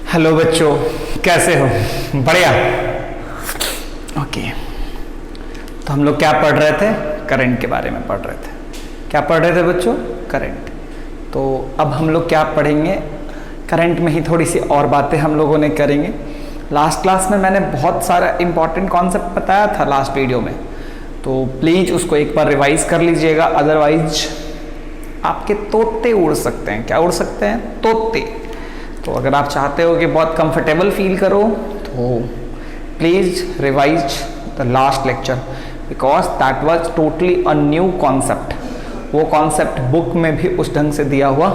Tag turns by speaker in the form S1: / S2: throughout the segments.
S1: Hello बच्चों, कैसे हो? बढ़िया। ओके, तो हम लोग क्या पढ़ रहे थे? करंट के बारे में पढ़ रहे थे। क्या पढ़ रहे थे बच्चों? करंट। तो अब हम लोग क्या पढ़ेंगे? करंट में ही थोड़ी सी और बातें हम लोगों ने करेंगे। लास्ट क्लास में मैंने बहुत सारा इंपॉर्टेंट कॉन्सेप्ट बताया था लास्ट वीडियो में, तो प्लीज़ उसको एक बार रिवाइज कर लीजिएगा, अदरवाइज आपके तोते उड़ सकते हैं। क्या उड़ सकते हैं? तोते। तो अगर आप चाहते हो कि बहुत कंफर्टेबल फील करो तो please revise the last lecture, because that was totally a new concept. वो कॉन्सेप्ट बुक में भी उस ढंग से दिया हुआ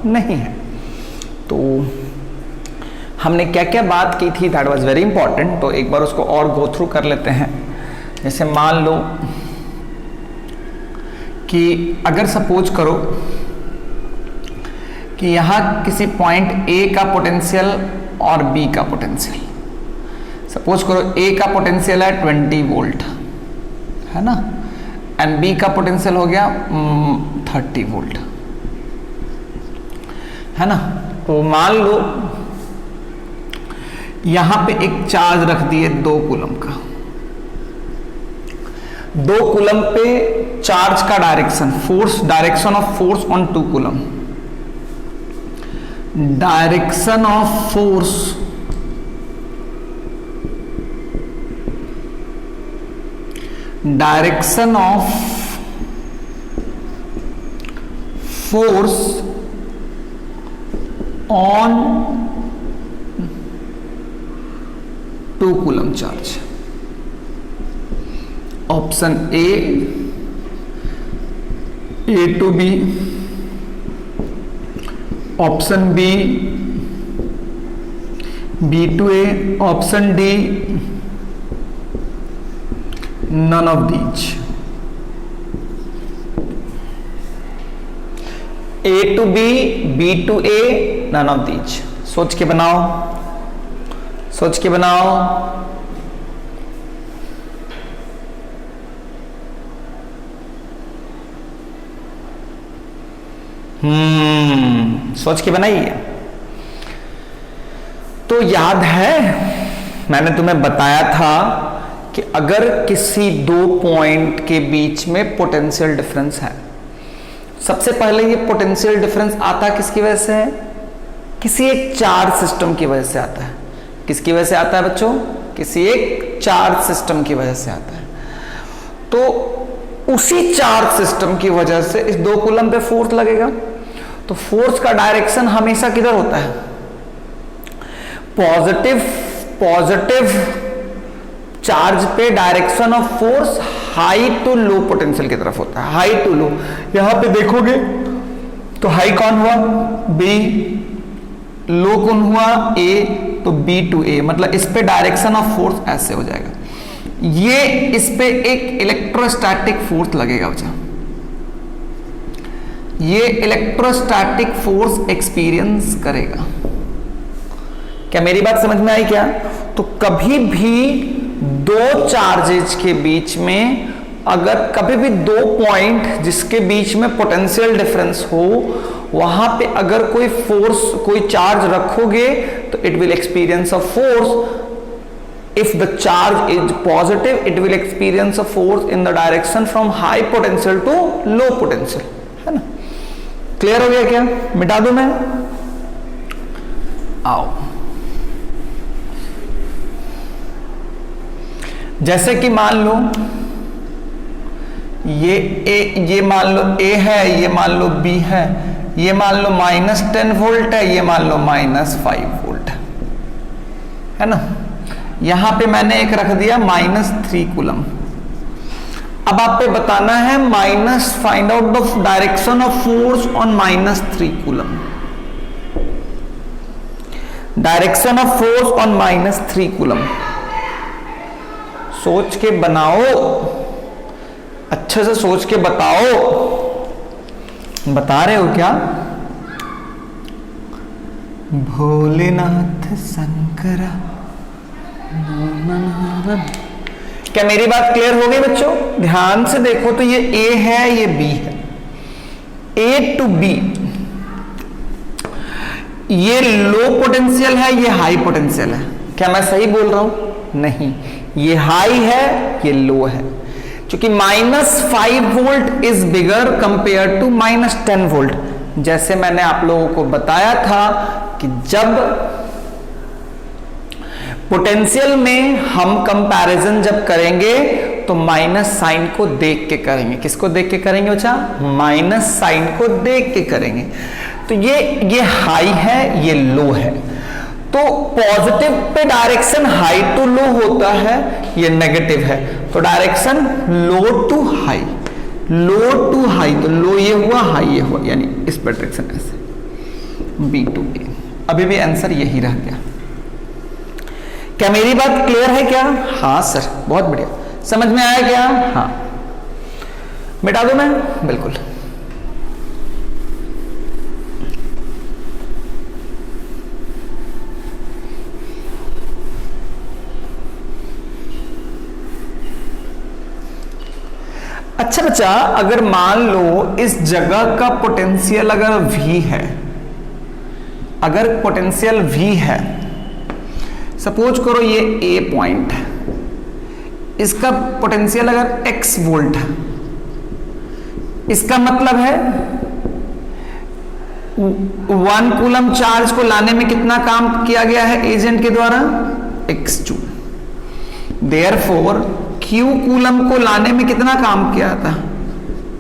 S1: नहीं है। तो हमने क्या क्या बात की थी, दैट वाज वेरी इंपॉर्टेंट। तो एक बार उसको और गो थ्रू कर लेते हैं। जैसे मान लो कि अगर सपोज करो कि यहाँ किसी पॉइंट ए का पोटेंशियल और बी का पोटेंशियल, सपोज करो ए का पोटेंशियल है 20 वोल्ट, है ना, एंड बी का पोटेंशियल हो गया 30 वोल्ट, है ना। तो मान लो यहाँ पे एक चार्ज रख दिए 2 कूलम का। 2 कूलम पे चार्ज का direction, force, direction of force on 2 coulomb, direction of force on 2 coulomb charge. Option A to B, option B to A, option D none of these. A to B to A, none of these. सोच के बनाओ, सोच के बनाओ। सोच के बनाइए। तो याद है मैंने तुम्हें बताया था कि अगर किसी 2 पॉइंट के बीच में पोटेंशियल डिफरेंस है, सबसे पहले ये पोटेंशियल डिफरेंस आता किसकी वजह से है? किसी एक चार्ज सिस्टम की वजह से आता है। किसकी वजह से आता है बच्चों? किसी एक चार्ज सिस्टम की वजह से आता है। तो उसी चार्ज सिस्टम की वजह से इस 2 कूलम पे फोर्स लगेगा। तो फोर्स का डायरेक्शन हमेशा किधर होता है? पॉजिटिव चार्ज पे direction of force high to low potential की तरफ होता है। हाई टू लो, यहां पे देखोगे तो हाई कौन हुआ? बी। लो कौन हुआ? ए। तो बी टू ए, मतलब इस पे डायरेक्शन ऑफ फोर्स ऐसे हो जाएगा। ये इस पे एक इलेक्ट्रोस्टैटिक फोर्स लगेगा बच्चा। ये इलेक्ट्रोस्टैटिक फोर्स एक्सपीरियंस करेगा। क्या मेरी बात समझ में आई क्या? तो कभी भी 2 चार्जेज के बीच में, अगर कभी भी 2 पॉइंट जिसके बीच में पोटेंशियल डिफरेंस हो, वहां पे अगर कोई फोर्स, कोई चार्ज रखोगे तो it will experience a force. If the charge is positive, it will experience a force in the direction from high potential to low potential, है ना। क्लियर हो गया क्या? मिटा दूं मैं? आओ, जैसे कि मान लो ये मान लो ए है, ये मान लो बी है, ये मान लो -10 वोल्ट है, ये मान लो -5 वोल्ट है ना। यहां पे मैंने एक रख दिया -3 कूलम। अब आप पे बताना है find out the direction of force on -3 coulomb. Direction of force on -3 coulomb. सोच के बनाओ, अच्छे से सोच के बताओ। बता रहे हो क्या? भोलेनाथ शंकरा। क्या मेरी बात क्लियर हो गई बच्चों? ध्यान से देखो तो ये ए है, ये बी है। ए टू बी, ये लो पोटेंशियल है, ये हाई पोटेंशियल है। क्या मैं सही बोल रहा हूं? नहीं, ये हाई है, ये लो है। क्योंकि -5 volt is bigger compare to -10 volt. जैसे मैंने आप लोगों को बताया था कि जब पोटेंशियल में हम कंपैरिजन जब करेंगे तो माइनस साइन को देख के करेंगे। किसको देख के करेंगे बच्चा? माइनस साइन को देख के करेंगे। तो ये हाई है, ये लो है। तो positive pay direction high to लो होता है, ये नेगेटिव है तो direction low to high, low to high. तो लो ये हुआ, हाई ये हुआ, यानी इस पर डायरेक्शन ऐसे B to A। अभी भी आंसर यही रह गया। क्या मेरी बात क्लियर है क्या? हाँ सर, बहुत बढ़िया, समझ में आया क्या? हाँ, मिटा दूं मैं? बिल्कुल। अच्छा बच्चा, अगर मान लो इस जगह का पोटेंशियल अगर V है, अगर पोटेंशियल V है, सपोज करो ये A पॉइंट है, इसका पोटेंशियल अगर x वोल्ट है, इसका मतलब है 1 कूलम चार्ज को लाने में कितना काम किया गया है एजेंट के द्वारा? x joule. Therefore q coulomb को लाने में कितना काम किया था?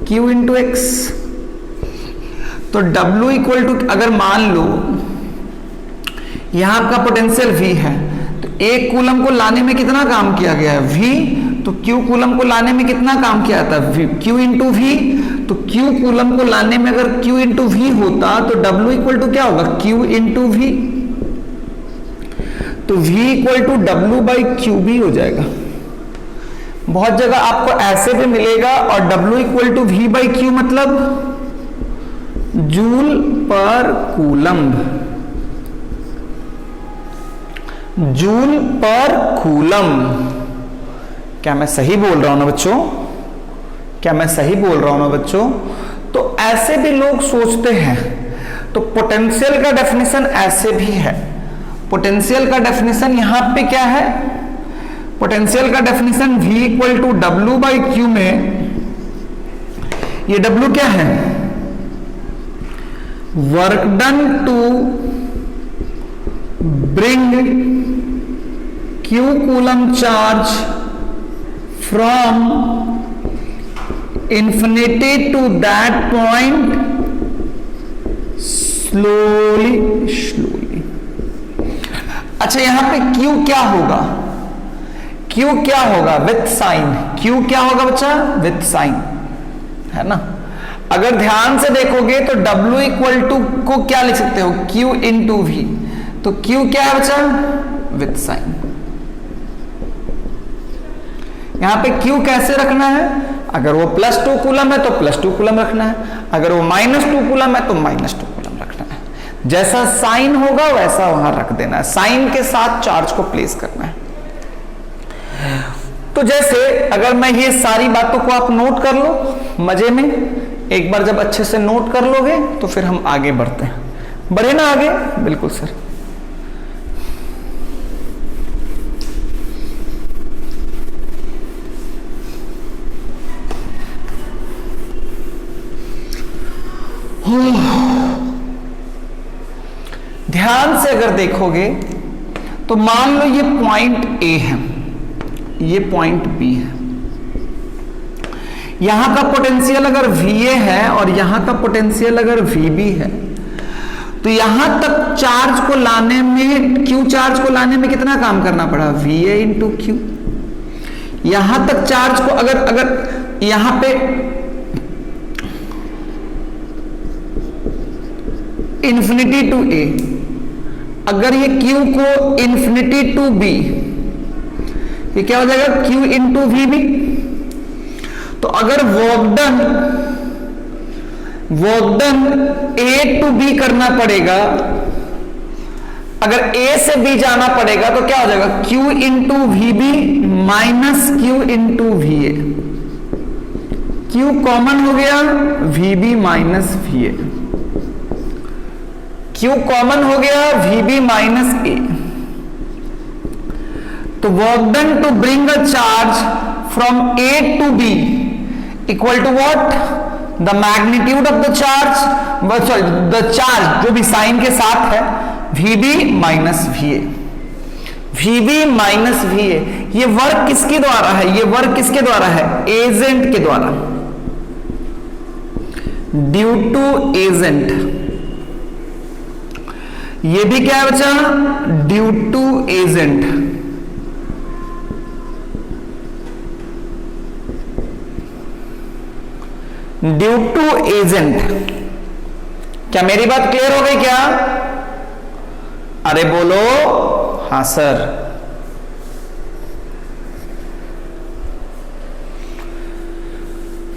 S1: q into x. तो w इक्वल टू, अगर मान लो यहां आपका पोटेंशियल v है तो 1 कूलम को लाने में कितना काम किया गया है? v। तो q कूलम को लाने में कितना काम किया था? v, q into V. तो q कूलम को लाने में अगर q इंटू वी होता तो w इक्वल टू क्या होगा? q into V. तो v equal to w by Q भी हो जाएगा। बहुत जगह आपको ऐसे भी मिलेगा, और w equal to V by Q मतलब joule per coulomb, joule per coulomb. क्या मैं सही बोल रहा हूं ना बच्चों? क्या मैं सही बोल रहा हूं ना बच्चों? तो ऐसे भी लोग सोचते हैं। तो पोटेंशियल का डेफिनेशन ऐसे भी है। पोटेंशियल का डेफिनेशन यहां पे क्या है? पोटेंशियल का definition V equal to W by Q में, ये W क्या है? Work done to bring Q coulomb charge from infinity to that point slowly slowly. अच्छा, यहां पे Q क्या होगा? Q क्या होगा? With sign. Q क्या होगा बच्चा? विथ साइन, है ना? अगर ध्यान से देखोगे तो W इक्वल टू को क्या लिख सकते हो? Q into V। तो Q क्या है बच्चा? With sign. यहां पे Q कैसे रखना है? अगर वो +2 कूलम है तो +2 कूलम रखना है, अगर वो -2 कूलम है तो -2 कूलम रखना है। जैसा साइन होगा वैसा वहां रख देना है, साइन के साथ चार्ज को प्लेस करना है। तो जैसे अगर मैं ये सारी बातों को आप नोट कर लो मजे में, एक बार जब अच्छे से नोट कर लोगे तो फिर हम आगे बढ़ते हैं। बढ़े ना आगे? बिल्कुल सर। ध्यान से अगर देखोगे तो मान लो ये पॉइंट A है, ये पॉइंट B है। यहां का पोटेंशियल अगर VA है और यहां का पोटेंशियल अगर VB है, तो यहां तक चार्ज को लाने में, Q चार्ज को लाने में कितना काम करना पड़ा? VA into Q। यहां तक चार्ज को अगर यहां पे इंफिनिटी टू A, अगर ये Q को इंफिनिटी टू B, ये क्या हो जाएगा? Q into VB। तो अगर work done A to B करना पड़ेगा, अगर A से B जाना पड़ेगा तो क्या हो जाएगा? Q into VB minus Q into VA। Q common हो गया, VB minus VA। Q common हो गया, VB माइनस A। तो work done to bring a charge from A to B equal to what? The magnitude of the charge, sorry the charge जो भी sign के साथ है, VB minus VA। VB minus VA, ये work किसके द्वारा है? ये वर्क किसके द्वारा है? एजेंट के द्वारा, ड्यू टू एजेंट। ये भी क्या है बच्चा? Due to agent. Due to agent. क्या मेरी बात क्लियर हो गई क्या? अरे बोलो हाँ सर।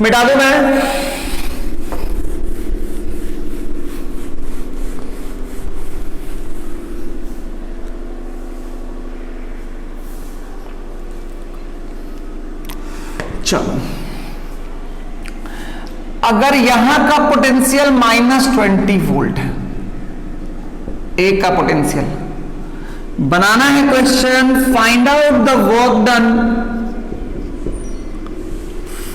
S1: मिटा दूं मैं? चलो, अगर यहां का पोटेंशियल -20 वोल्ट है, ए का पोटेंशियल बनाना है question, find out the work done,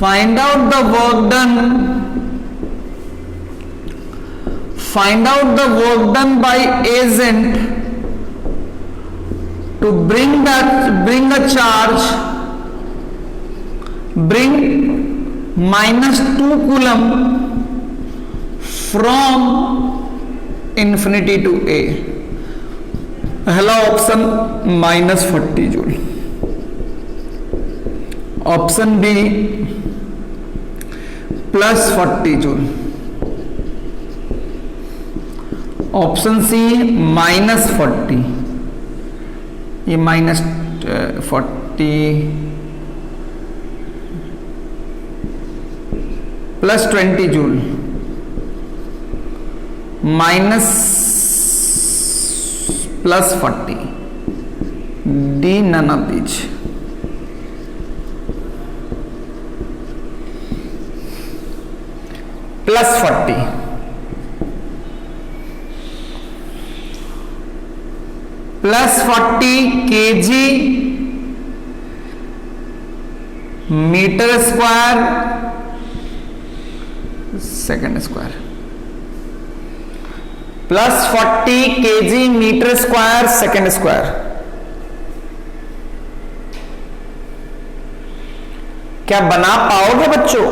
S1: find out the work done, find out the work done by agent to bring a charge, bring -2 coulomb from infinity to A। पहला option -40 joule, option B +40 joule, option C -40, ये -40 +20 joule, +40, D none of these। +40 kg metre square second square, +40 kg metre square second square. क्या बना पाओगे बच्चों?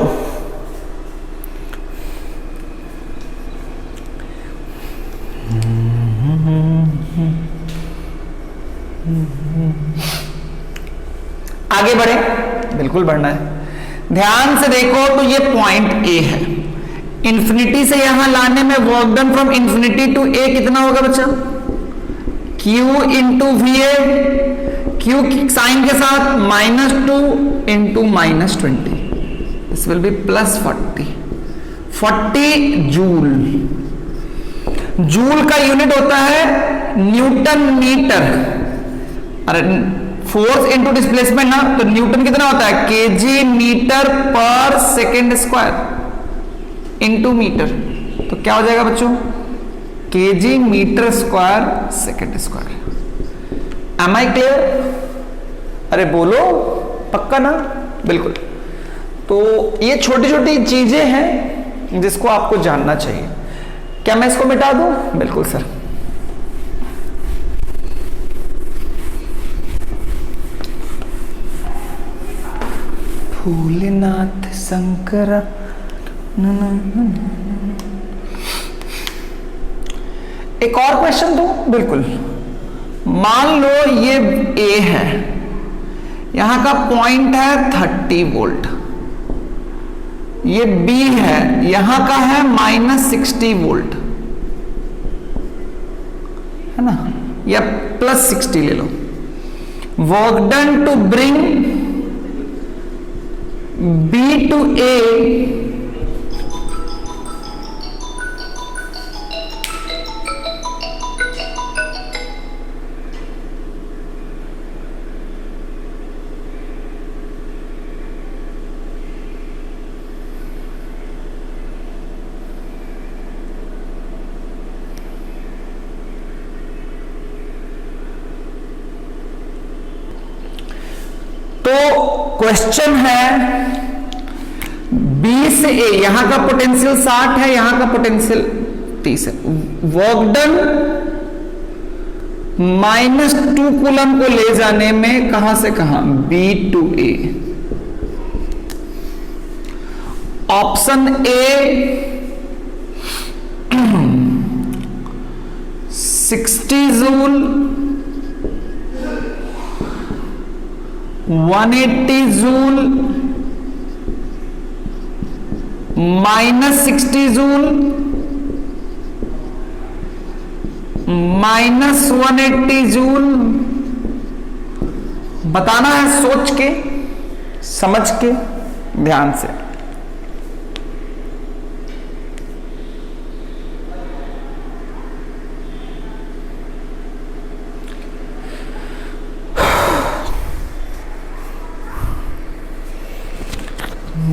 S1: आगे बढ़े, बिल्कुल बढ़ना है। ध्यान से देखो तो ये पॉइंट ए है, इंफिनिटी से यहां लाने में work done from infinity to A कितना होगा बच्चा? Q into VA, Q sign के साथ -2 into -20, this will be +40 joule. Joule का यूनिट होता है न्यूटन मीटर, अरे फोर्स इंटू डिस्प्लेसमेंट ना, तो न्यूटन कितना होता है? kg metre per second square into metre, तो क्या हो जाएगा बच्चों? kg metre square second square. Am I clear? अरे बोलो पक्का ना? बिल्कुल। तो ये छोटी छोटी चीजें हैं जिसको आपको जानना चाहिए। क्या मैं इसको मिटा दूं? बिल्कुल सर। भोलेनाथ शंकर, एक और क्वेश्चन दूं? बिल्कुल। मान लो ये A है, यहां का पॉइंट है 30 वोल्ट, ये B है, यहां का है -60 वोल्ट, है ना, या +60 ले लो। Work done to bring B to A question है बी से ए, यहां का पोटेंशियल 60 है, यहां का पोटेंशियल 30 है। वर्क डन -2 कूलम को ले जाने में कहां से कहां, B to A. Option A 60 joule, 180 joule, -60 joule, -180 joule. बताना है सोच के, समझ के, ध्यान से।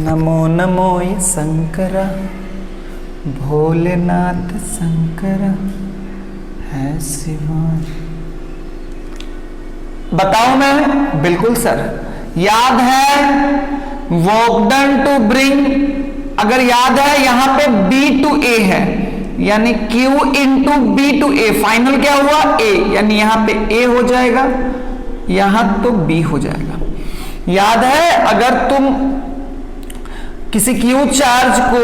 S1: नमो नमो ये शंकरा, भोलेनाथ शंकरा है शिवा। बताओ मैं, बिल्कुल सर, याद है वर्क डन टू ब्रिंग, अगर याद है यहां पे B टू A है, यानी Q into B to A, final क्या हुआ A, यानी यहां पे A हो जाएगा, यहां तो B हो जाएगा। याद है अगर तुम किसी Q चार्ज को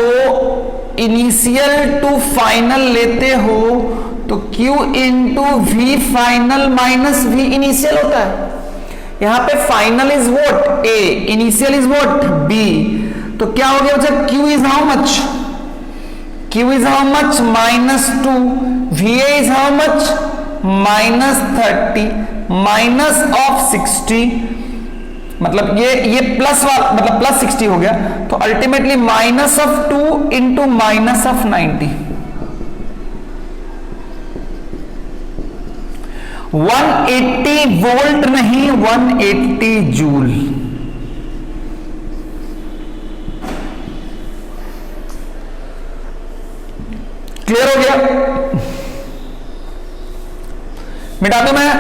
S1: इनिशियल टू फाइनल लेते हो तो Q into V final minus V initial होता है। यहां पे final is what A, initial is what B, तो क्या हो गया बच्चा, Q is how much, Q is how much -2, VA is how much -30 minus of 60, मतलब ये प्लस वाला मतलब प्लस 60 हो गया, तो अल्टीमेटली -2 इंटू -90, 180 वोल्ट नहीं 180 जूल। क्लियर हो गया? मिटा दूं मैं?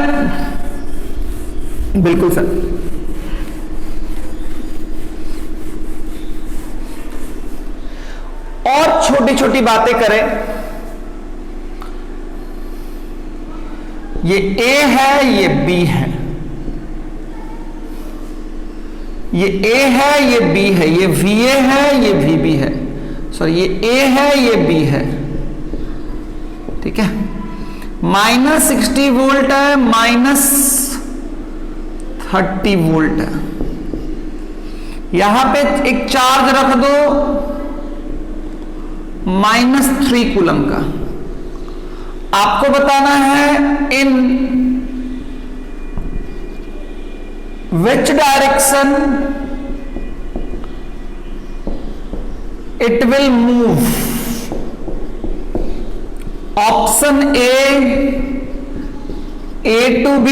S1: बिल्कुल सर। और छोटी छोटी बातें करें, ये A है, ये B है, ये A है, ये B है, ये VA है, ये VB है, सॉरी ये A है, ये B है, ठीक है। -60 वोल्ट है, -30 वोल्ट है। यहां पे एक चार्ज रख दो -3 कूलम का। आपको बताना है in which direction it will move. Option A to B,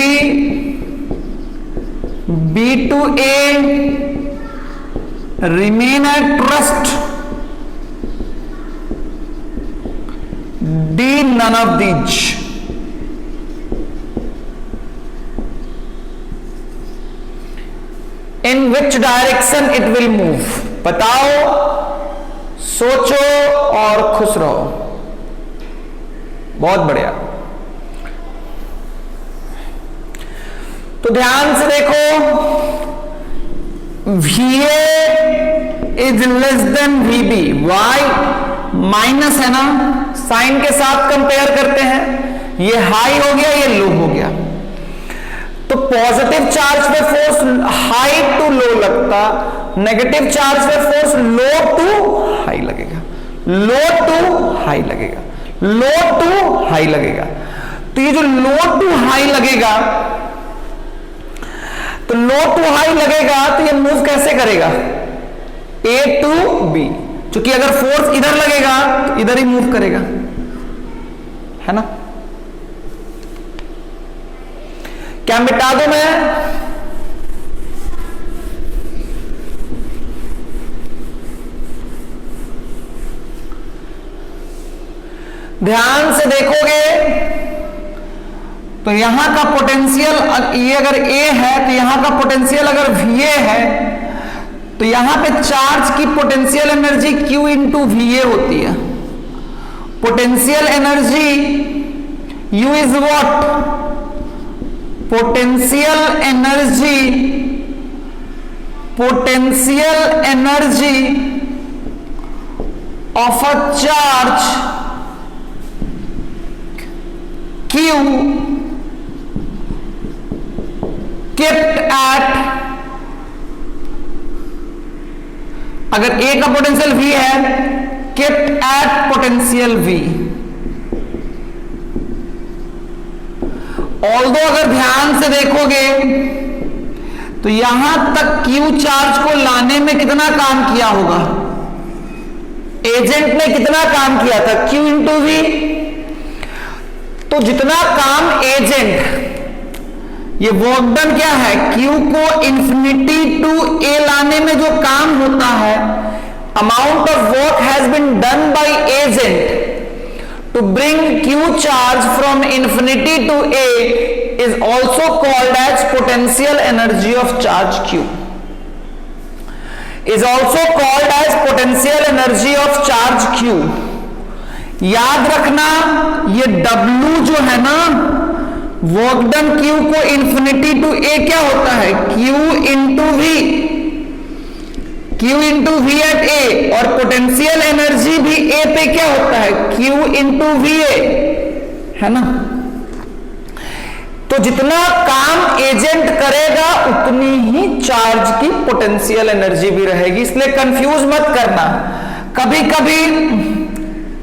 S1: B to A, remain at rest, D none of these। In which direction it will move? बताओ, सोचो और खुश रहो। बहुत बढ़िया। तो ध्यान से देखो, VA is less than VB, why? Minus है ना, साइन के साथ कंपेयर करते हैं, ये हाई हो गया, ये लो हो गया, तो पॉजिटिव चार्ज पे फोर्स हाई टू लो लगता, नेगेटिव चार्ज पे फोर्स लो टू हाई लगेगा, लो टू हाई लगेगा, लो टू हाई लगेगा। तो ये जो लो टू हाई लगेगा, तो लो टू हाई लगेगा तो ये मूव कैसे करेगा, A टू B, क्योंकि अगर फोर्स इधर लगेगा तो इधर ही मूव करेगा, है ना। क्या मिटा दूं मैं? ध्यान से देखोगे तो यहां का पोटेंशियल, ये अगर A है तो यहां का पोटेंशियल अगर VA है तो यहां पे चार्ज की potential energy Q into VA होती है। Potential energy U is what? Potential energy of a charge Q kept at, अगर A का पोटेंशियल V है, kept at potential V। Although अगर ध्यान से देखोगे तो यहां तक Q चार्ज को लाने में कितना काम किया होगा? एजेंट ने कितना काम किया था? Q into V। तो जितना काम एजेंट, ये वर्क डन क्या है? Q को इंफिनिटी टू A लाने में जो काम होता है, amount of work has been done by agent to bring Q charge from infinity to A is also called as potential energy of charge Q। Is also called as potential energy of charge Q। याद रखना, ये W जो है ना, work done Q को infinity to A क्या होता है? Q into V, Q into V at A। और पोटेंशियल एनर्जी भी A पे क्या होता है? Q इंटू VA, है ना। तो जितना काम एजेंट करेगा उतनी ही चार्ज की पोटेंशियल एनर्जी भी रहेगी, इसलिए कंफ्यूज मत करना। कभी कभी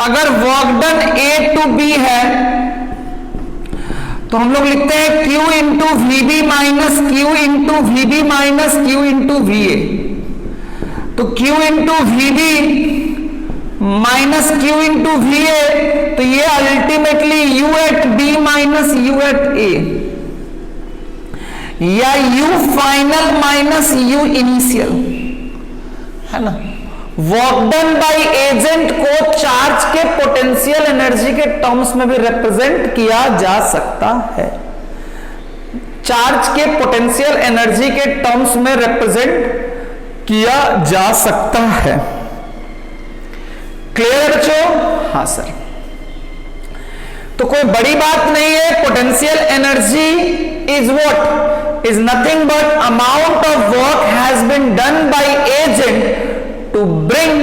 S1: अगर work done A to B है तो हम लोग लिखते हैं Q into VB minus Q into VB minus Q into VA। तो Q into VB minus Q into VA, तो ये ultimately U at B minus U at A, या U final minus U initial, है ना। Work done by agent को charge के potential energy के terms में भी रिप्रेजेंट किया जा सकता है। चार्ज के पोटेंशियल एनर्जी के टर्म्स में रिप्रेजेंट किया जा सकता है। क्लियर है बच्चों? हाँ सर। तो कोई बड़ी बात नहीं है। Potential energy is what? Is nothing but amount of work has been done by agent to bring,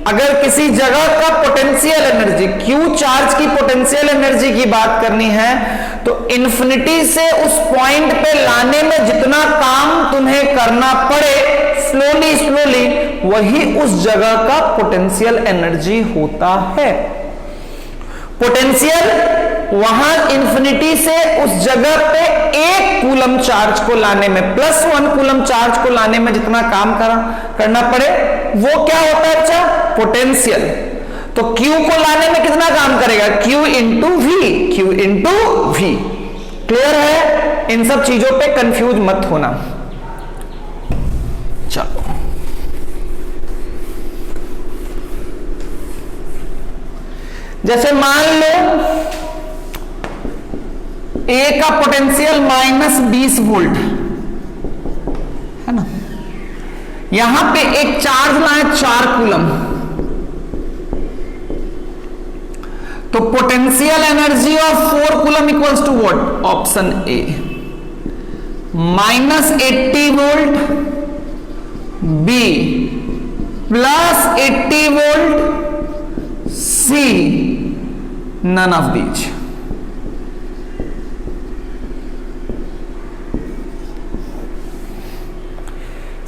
S1: अगर किसी जगह का पोटेंशियल एनर्जी, Q चार्ज की पोटेंशियल एनर्जी की बात करनी है तो इंफिनिटी से उस पॉइंट पे लाने में जितना काम तुम्हें करना पड़े स्लोली स्लोली, वही उस जगह का पोटेंशियल एनर्जी होता है। पोटेंशियल वहां इंफिनिटी से उस जगह पे 1 कूलम चार्ज को लाने में, +1 कूलम चार्ज को लाने में जितना काम करना पड़े वो क्या होता है? अच्छा, पोटेंशियल। तो Q को लाने में कितना काम करेगा? Q into V, Q into V। Clear है? इन सब चीजों पे कंफ्यूज मत होना। चलो, जैसे मान लो A का पोटेंशियल -20 वोल्ट है ना, यहां पे एक चार्ज लाए 4 कूलम, तो potential energy of 4 coulomb equals to what? Option A -80 volt, B +80 volt, C none of these।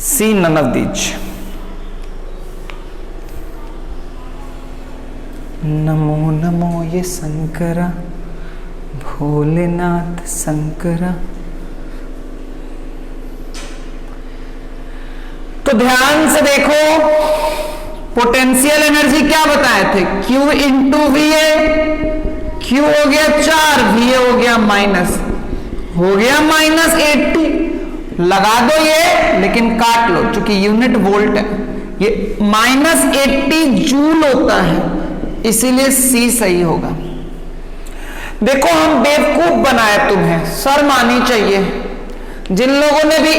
S1: C none of these। Namo Namo ये शंकरा, भोलेनाथ शंकरा। तो ध्यान से देखो, पोटेंशियल एनर्जी क्या बताए थे? Q into VA। Q हो गया 4, VA हो गया -80। लगा दो ये, लेकिन काट लो क्योंकि यूनिट वोल्ट है। ये -80 जूल होता है, इसीलिए C सही होगा। देखो, हम बेवकूफ बनाए तुम्हें, शर्म आनी चाहिए। जिन लोगों ने भी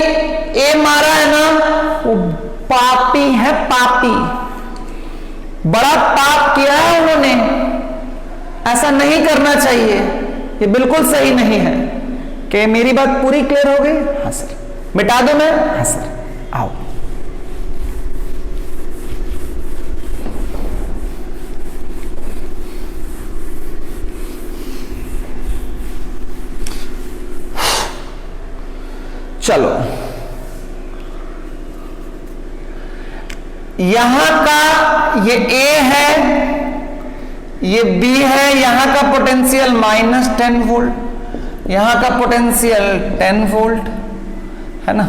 S1: A मारा है ना, वो पापी है, पापी, बड़ा पाप किया है उन्होंने, ऐसा नहीं करना चाहिए, ये बिल्कुल सही नहीं है। कि मेरी बात पूरी क्लियर हो गई? हाँ सर। मिटा दूं मैं? हाँ सर। आओ। चलो, यहां का ये A है, ये B है, यहां का पोटेंशियल -10 वोल्ट, यहां का पोटेंशियल 10 वोल्ट है ना।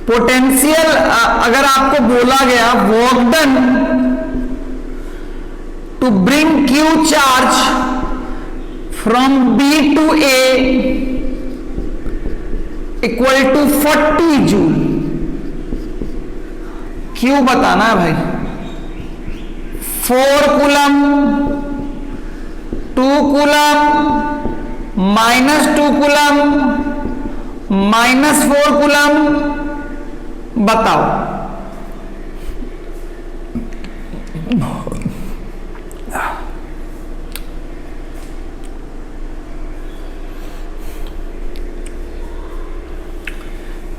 S1: पोटेंशियल अगर आपको बोला गया work done to bring Q charge from B to A equal to 40 joule, Q बताना है भाई। 4 कूलम, 2 कूलम, -2 कूलम, -4 कूलम, बताओ।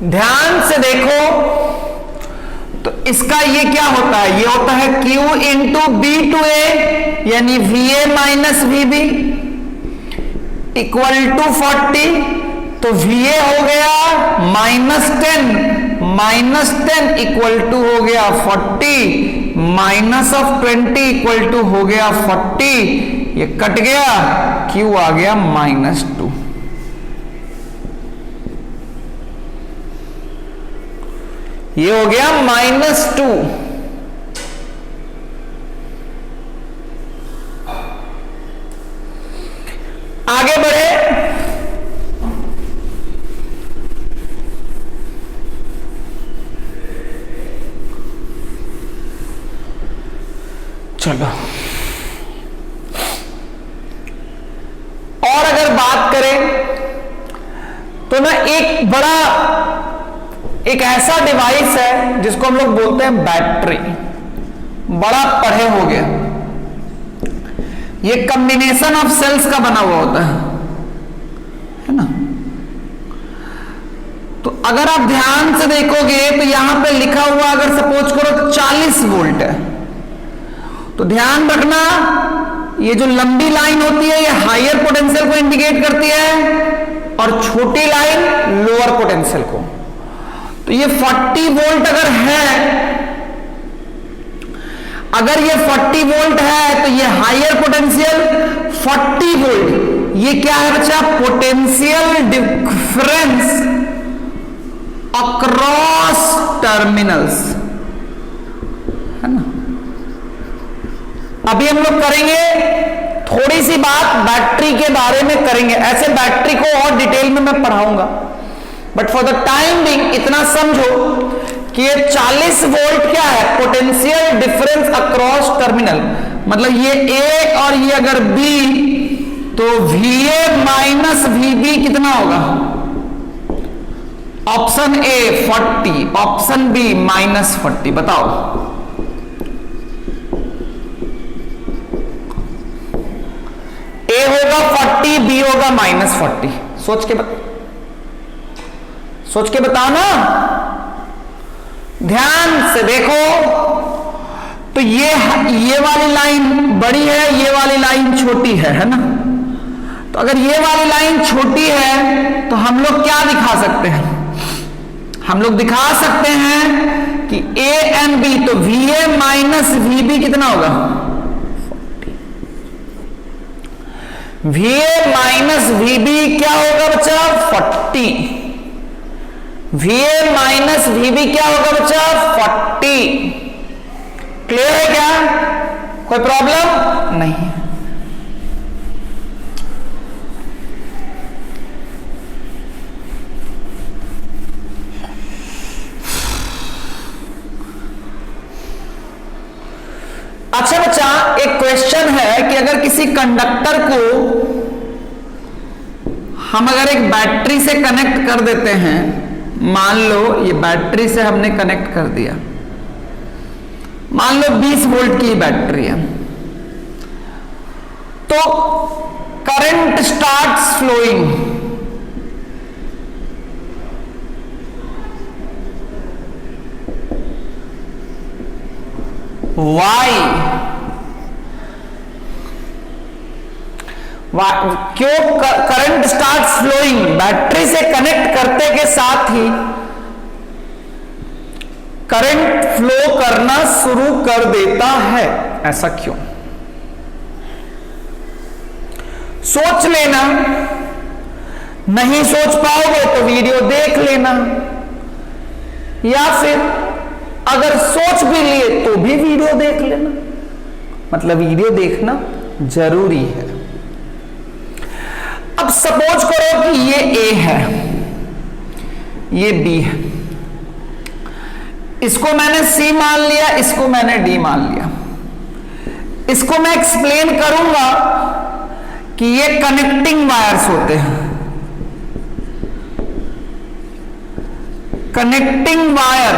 S1: ध्यान से देखो तो इसका ये क्या होता है, ये होता है Q into B to A, यानी VA minus VB equal to 40। तो VA हो गया -10 इक्वल टू हो गया 40, -20 इक्वल टू हो गया 40, ये कट गया, Q आ गया -2। ये हो गया -2। आगे बढ़े, चलो। और अगर बात करें तो ना एक ऐसा डिवाइस है जिसको हम लोग बोलते हैं बैटरी, बड़ा पढ़े हो गया, ये कॉम्बिनेशन ऑफ सेल्स का बना हुआ होता है ना। तो अगर आप ध्यान से देखोगे तो यहां पे लिखा हुआ, अगर सपोज करो 40 वोल्ट है, तो ध्यान रखना ये जो लंबी लाइन होती है ये हायर पोटेंशियल को इंडिकेट करती है और छोटी लाइन लोअर पोटेंशियल को। तो ये 40 वोल्ट अगर है, अगर ये 40 वोल्ट है तो ये हायर पोटेंशियल 40 वोल्ट, ये क्या है बच्चा? पोटेंशियल डिफरेंस अक्रॉस टर्मिनल्स, है ना। अभी हम लोग करेंगे थोड़ी सी बात बैटरी के बारे में करेंगे, ऐसे बैटरी को और डिटेल में मैं पढ़ाऊंगा, but for the time being इतना समझो कि ये 40 वोल्ट क्या है? पोटेंशियल डिफरेंस अक्रॉस टर्मिनल, मतलब ये A और ये अगर B, तो VA माइनस VB कितना होगा? ऑप्शन A 40, ऑप्शन B -40, बताओ। A होगा 40, B होगा -40, सोच के बताओ ना, ध्यान से देखो। तो ये वाली लाइन बड़ी है, ये वाली लाइन छोटी है ना। तो अगर ये वाली लाइन छोटी है तो हम लोग क्या दिखा सकते हैं? हम लोग दिखा सकते हैं कि A एंड B, तो VA माइनस VB कितना होगा? 40। VA माइनस VB क्या होगा बच्चा? 40। VA माइनस VB क्या होगा बच्चा? 40। क्लियर है क्या? कोई प्रॉब्लम नहीं। अच्छा बच्चा, एक क्वेश्चन है कि अगर किसी कंडक्टर को हम अगर एक बैटरी से कनेक्ट कर देते हैं, मान लो ये बैटरी से हमने कनेक्ट कर दिया, मान लो 20 वोल्ट की बैटरी है, तो करंट स्टार्ट्स फ्लोइंग, वाई, क्यों करंट स्टार्ट्स फ्लोइंग? बैटरी से कनेक्ट करते के साथ ही करंट फ्लो करना शुरू कर देता है। ऐसा क्यों? सोच लेना, नहीं सोच पाओगे तो वीडियो देख लेना, या फिर अगर सोच भी लिए तो भी वीडियो देख लेना। मतलब वीडियो देखना जरूरी है। अब सपोज करो कि ये ए है, ये बी है, इसको मैंने सी मान लिया, इसको मैंने डी मान लिया। इसको मैं एक्सप्लेन करूंगा कि ये कनेक्टिंग वायर्स होते हैं। कनेक्टिंग वायर,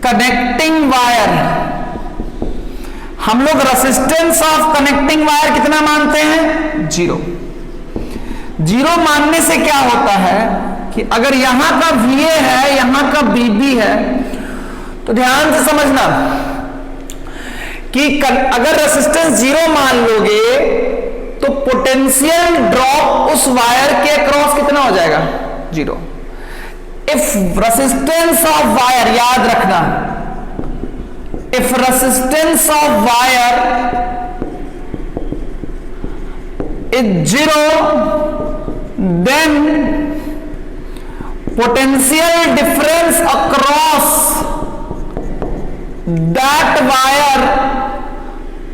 S1: कनेक्टिंग वायर, हम लोग रेजिस्टेंस ऑफ कनेक्टिंग वायर कितना मानते हैं? 0। 0 मानने से क्या होता है कि अगर यहां का VA है, यहां का BB है, तो ध्यान से समझना कि अगर रेजिस्टेंस 0 मान लोगे तो पोटेंशियल ड्रॉप उस वायर के अक्रॉस कितना हो जाएगा? 0। इफ रेजिस्टेंस ऑफ वायर, याद रखना, if resistance of wire is 0, then potential difference across that wire,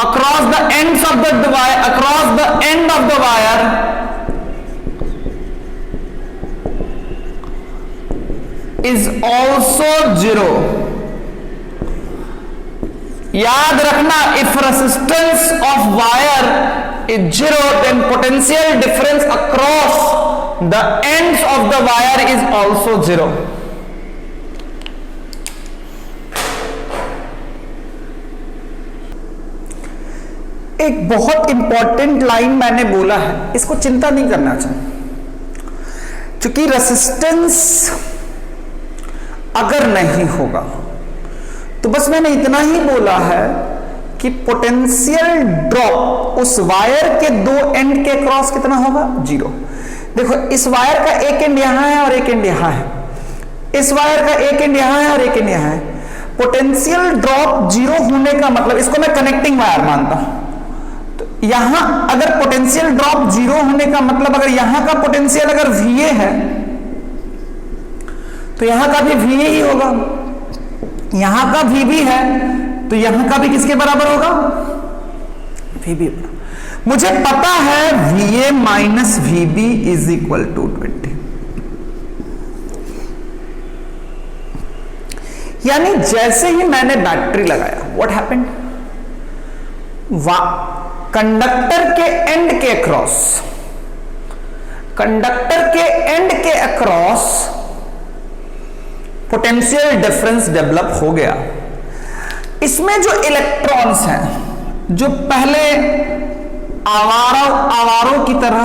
S1: across the ends of the wire, across the end of the wire is also 0. याद रखना, if resistance of wire is 0, then potential difference across the ends of the wire is also 0. एक बहुत important line मैंने बोला है, इसको चिंता नहीं करना चाहिए, क्योंकि रेजिस्टेंस अगर नहीं होगा तो बस मैंने इतना ही बोला है कि पोटेंशियल ड्रॉप उस वायर के 2 एंड के क्रॉस कितना होगा? 0। देखो, इस वायर का एक एंड यहां है और एक एंड यहां है, इस वायर का एक एंड यहां है और एक एंड यहां है। पोटेंशियल ड्रॉप 0 होने का मतलब, इसको मैं कनेक्टिंग वायर मानता हूं, यहां अगर पोटेंशियल ड्रॉप 0 होने का मतलब, अगर यहां का पोटेंशियल अगर VA है तो यहां का भी VA ही होगा, यहां का VB है तो यहां का भी किसके बराबर होगा? VB। मुझे पता है VA minus VB is equal to 20, यानी जैसे ही मैंने बैटरी लगाया, व्हाट हैपेंड? कंडक्टर के एंड के अक्रॉस, कंडक्टर के एंड के अक्रॉस पोटेंशियल डिफरेंस डेवलप हो गया। इसमें जो इलेक्ट्रॉन्स हैं, जो पहले आवारों की तरह,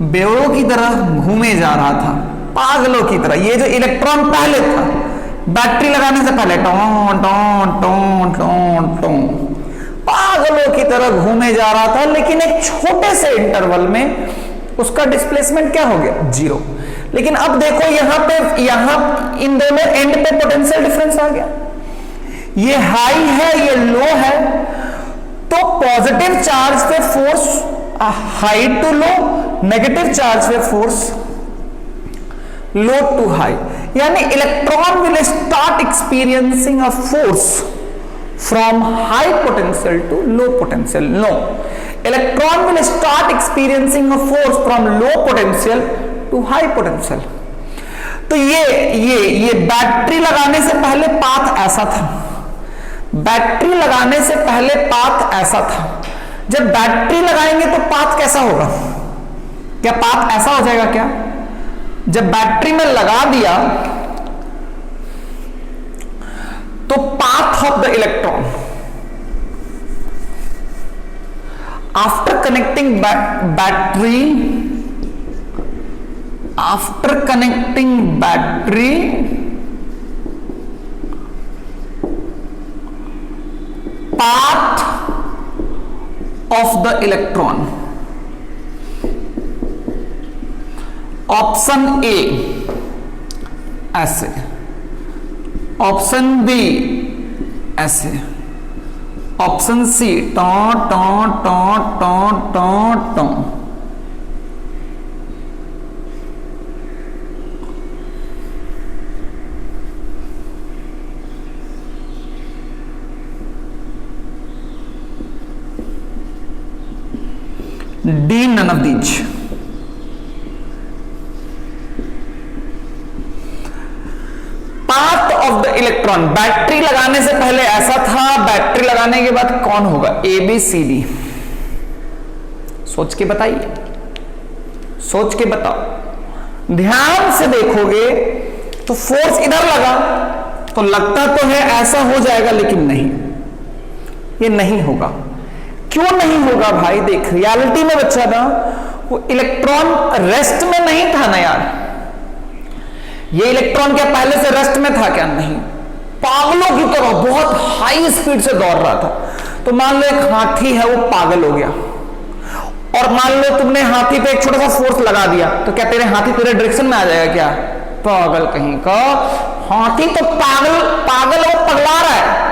S1: बेवड़ों की तरह घूमे जा रहा था, पागलों की तरह, ये जो इलेक्ट्रॉन पहले था बैटरी लगाने से पहले, टों टों टों टों टों पागलों की तरह घूमे जा रहा था, लेकिन एक छोटे से इंटरवल में उसका डिस्प्लेसमेंट क्या हो गया? 0। लेकिन अब देखो यहां पे, यहां इन दोनों एंड पे पोटेंशियल डिफरेंस आ गया, ये हाई है, ये लो है, तो पॉजिटिव चार्ज पे force high to low, negative charge पे फोर्स लो टू हाई, यानी electron will start experiencing a force from high potential to low potential. No, electron will start experiencing a force from low potential to high potential. तो ये battery लगाने से पहले path ऐसा था, battery लगाने से पहले पाथ ऐसा था, जब बैटरी लगाएंगे तो पाथ कैसा होगा? क्या पाथ ऐसा हो जाएगा क्या? जब बैटरी में लगा दिया तो path of the electron after connecting battery path of the electron, option A ऐसे, ऑप्शन बी ऐसे, ऑप्शन सी टॉ टॉ टॉ टॉ टॉ टॉ। D none of these. Path of the electron, battery लगाने से पहले ऐसा था, बैटरी लगाने के बाद कौन होगा? A B C D. सोच के बताइए, सोच के बताओ। ध्यान से देखोगे तो फोर्स इधर लगा तो लगता तो है ऐसा हो जाएगा, लेकिन नहीं, ये नहीं होगा। क्यों नहीं होगा भाई? देख, रियलिटी में बच्चा था, वो इलेक्ट्रॉन रेस्ट में नहीं था ना यार। ये इलेक्ट्रॉन क्या पहले से रेस्ट में था क्या? नहीं, पागलों की तरह बहुत हाई स्पीड से दौड़ रहा था। तो मान लो एक हाथी है, वो पागल हो गया, और मान लो तुमने हाथी पे एक छोटा सा फोर्स लगा दिया, तो क्या तेरे हाथी तेरे डायरेक्शन में आ जाएगा क्या? पागल कहीं का। हाथी तो पागल वो पगला रहा है,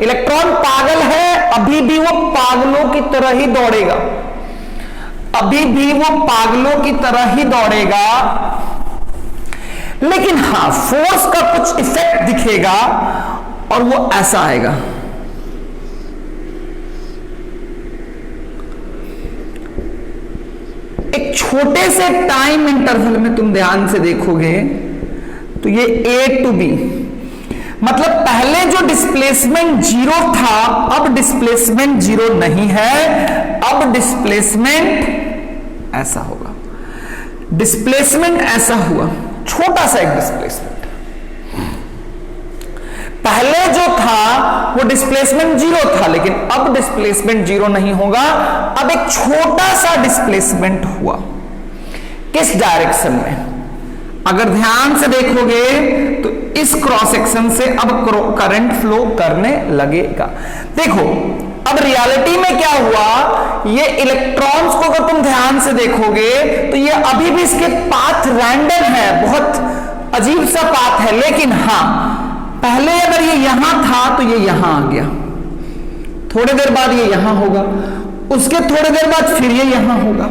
S1: इलेक्ट्रॉन पागल है, अभी भी वो पागलों की तरह ही दौड़ेगा, अभी भी वो पागलों की तरह ही दौड़ेगा। लेकिन हां, फोर्स का कुछ इफेक्ट दिखेगा और वो ऐसा आएगा। एक छोटे से टाइम इंटरवल में तुम ध्यान से देखोगे तो ये ए टू बी, मतलब पहले जो डिस्प्लेसमेंट जीरो था, अब डिस्प्लेसमेंट जीरो नहीं है, अब डिस्प्लेसमेंट ऐसा होगा। डिस्प्लेसमेंट ऐसा हुआ, छोटा सा एक डिस्प्लेसमेंट। पहले जो था वो डिस्प्लेसमेंट जीरो था, लेकिन अब डिस्प्लेसमेंट जीरो नहीं होगा, अब एक छोटा सा डिस्प्लेसमेंट हुआ। किस डायरेक्शन में? अगर ध्यान से देखोगे तो इस क्रॉस सेक्शन से अब करंट फ्लो करने लगेगा। देखो, अब रियलिटी में क्या हुआ, ये इलेक्ट्रॉन्स को अगर तुम ध्यान से देखोगे तो ये अभी भी इसके पाथ रैंडम है, बहुत अजीब सा पाथ है। लेकिन हां, पहले अगर ये यहां था तो ये यहां आ गया, थोड़ी देर बाद ये यहां होगा, उसके थोड़ी देर बाद फिर ये यहां होगा।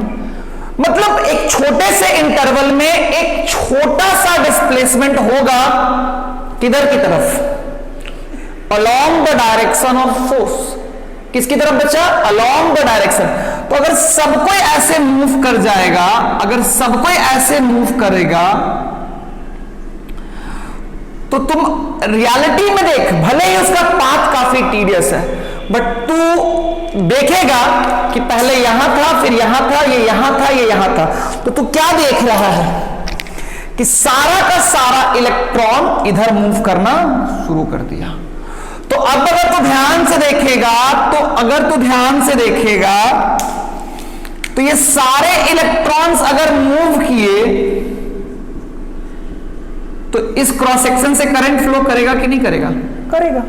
S1: मतलब एक छोटे से इंटरवल में एक छोटा सा डिस्प्लेसमेंट होगा। किधर की तरफ? Along the direction of force. किसकी तरफ बच्चा? Along the direction. तो अगर सब कोई ऐसे मूव कर जाएगा, अगर सब कोई ऐसे मूव करेगा, तो तुम रियलिटी में देख, भले ही उसका पाथ काफी टीडियस है, बट तू देखेगा कि पहले यहां था, फिर यहां था, ये यहां था, ये यहां था। तो तू क्या देख रहा है कि सारा का सारा इलेक्ट्रॉन इधर मूव करना शुरू कर दिया। तो अब अगर तू ध्यान से देखेगा, तो अगर तू ध्यान से देखेगा तो ये सारे इलेक्ट्रॉन्स अगर मूव किए तो इस क्रॉस सेक्शन से करंट फ्लो करेगा कि नहीं करेगा? करेगा।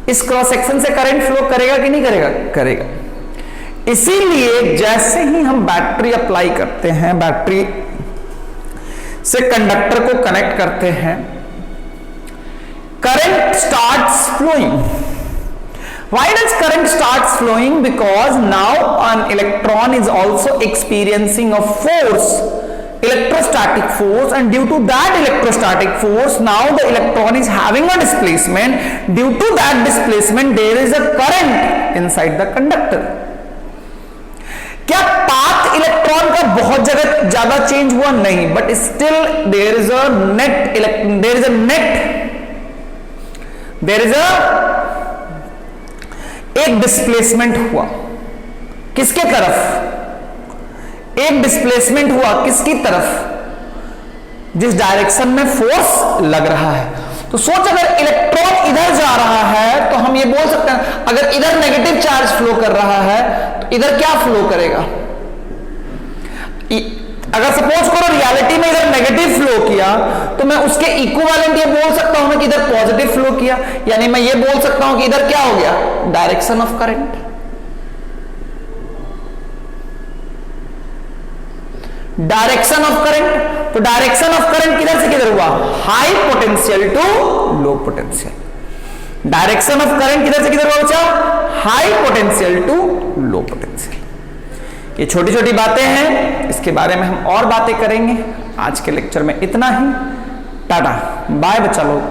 S1: इस क्रॉस सेक्शन से करंट फ्लो करेगा कि नहीं करेगा? करेगा। इसीलिए जैसे ही हम बैटरी अप्लाई करते हैं, बैटरी से कंडक्टर को कनेक्ट करते हैं, current starts flowing. Why does current starts flowing? Because now an electron is also experiencing a force, electrostatic force, and due to that electrostatic force, now the electron is having a displacement. Due to that displacement, there is a current inside the conductor. क्या path electron का बहुत जगह ज्यादा change हुआ? नहीं, but still there is a net, there is a एक displacement हुआ किसके तरफ, एक डिस्प्लेसमेंट हुआ किसकी तरफ, जिस डायरेक्शन में फोर्स लग रहा है। तो सोच, अगर इलेक्ट्रॉन इधर जा रहा है तो हम ये बोल सकते हैं अगर इधर नेगेटिव चार्ज फ्लो कर रहा है तो इधर क्या फ्लो करेगा। अगर सपोज करो रियलिटी में इधर नेगेटिव फ्लो किया तो मैं उसके इक्विवेलेंट ये बोल सकता हूं कि इधर पॉजिटिव फ्लो किया, यानी मैं ये बोल सकता हूं कि इधर क्या हो गया, direction of current. Direction of current, तो डायरेक्शन ऑफ करंट किधर से किधर हुआ, high potential to low potential. Direction of current किधर से किधर हुआ बच्चा, high potential to low potential. ये छोटी छोटी बातें हैं, इसके बारे में हम और बातें करेंगे। आज के लेक्चर में इतना ही, टाटा बाय बच्चा लोग।